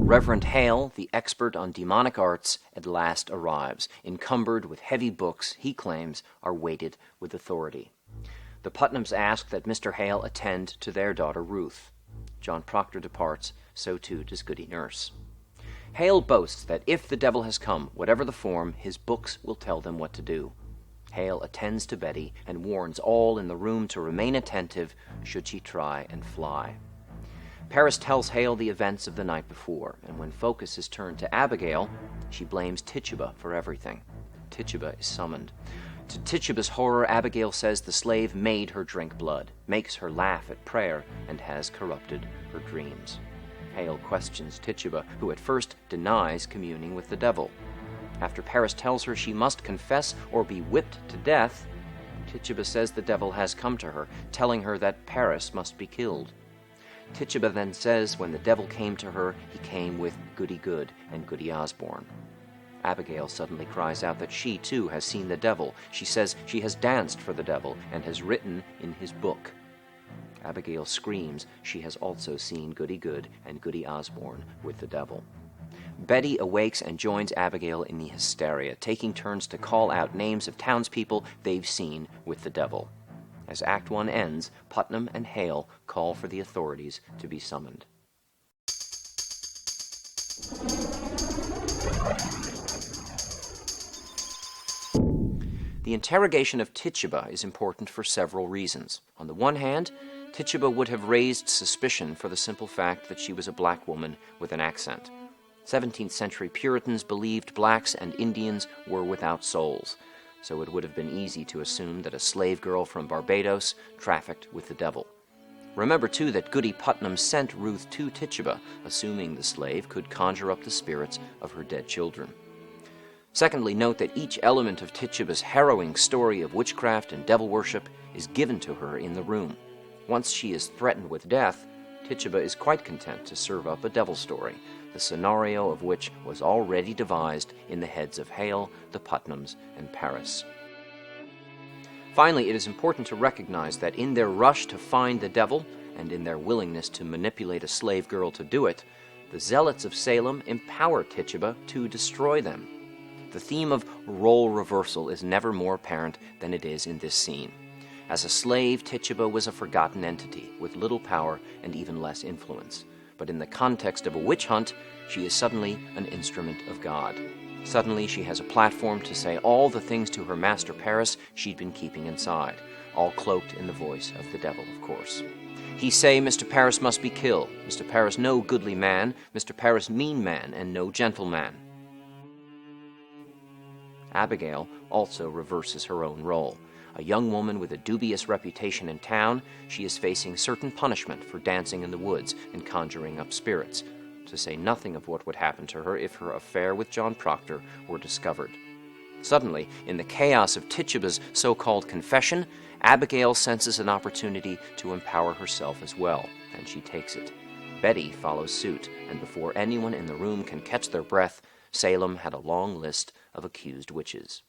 Reverend Hale, the expert on demonic arts, at last arrives, encumbered with heavy books he claims are weighted with authority. The Putnams ask that Mr. Hale attend to their daughter Ruth. John Proctor departs, so too does Goody Nurse. Hale boasts that if the devil has come, whatever the form, his books will tell them what to do. Hale attends to Betty and warns all in the room to remain attentive should she try and fly. Paris tells Hale the events of the night before, and when focus is turned to Abigail, she blames Tituba for everything. Tituba is summoned. To Tituba's horror, Abigail says the slave made her drink blood, makes her laugh at prayer, and has corrupted her dreams. Hale questions Tituba, who at first denies communing with the devil. After Paris tells her she must confess or be whipped to death, Tituba says the devil has come to her, telling her that Paris must be killed. Tituba then says when the devil came to her, he came with Goody Good and Goody Osborne. Abigail suddenly cries out that she, too, has seen the devil. She says she has danced for the devil and has written in his book. Abigail screams she has also seen Goody Good and Goody Osborne with the devil. Betty awakes and joins Abigail in the hysteria, taking turns to call out names of townspeople they've seen with the devil. As Act 1 ends, Putnam and Hale call for the authorities to be summoned. The interrogation of Tituba is important for several reasons. On the one hand, Tituba would have raised suspicion for the simple fact that she was a black woman with an accent. 17th century Puritans believed blacks and Indians were without souls, so it would have been easy to assume that a slave girl from Barbados trafficked with the devil. Remember, too, that Goody Putnam sent Ruth to Tituba, assuming the slave could conjure up the spirits of her dead children. Secondly, note that each element of Tituba's harrowing story of witchcraft and devil worship is given to her in the room. Once she is threatened with death, Tituba is quite content to serve up a devil story, the scenario of which was already devised in the heads of Hale, the Putnams, and Paris. Finally, it is important to recognize that in their rush to find the devil, and in their willingness to manipulate a slave girl to do it, the zealots of Salem empower Tituba to destroy them. The theme of role reversal is never more apparent than it is in this scene. As a slave, Tituba was a forgotten entity with little power and even less influence. But in the context of a witch hunt, she is suddenly an instrument of God. Suddenly, she has a platform to say all the things to her master Paris she'd been keeping inside, all cloaked in the voice of the devil, of course. He say Mr. Paris must be killed, Mr. Paris no goodly man, Mr. Paris mean man, and no gentleman. Abigail also reverses her own role. A young woman with a dubious reputation in town, she is facing certain punishment for dancing in the woods and conjuring up spirits, to say nothing of what would happen to her if her affair with John Proctor were discovered. Suddenly, in the chaos of Tituba's so-called confession, Abigail senses an opportunity to empower herself as well, and she takes it. Betty follows suit, and before anyone in the room can catch their breath, Salem had a long list of accused witches.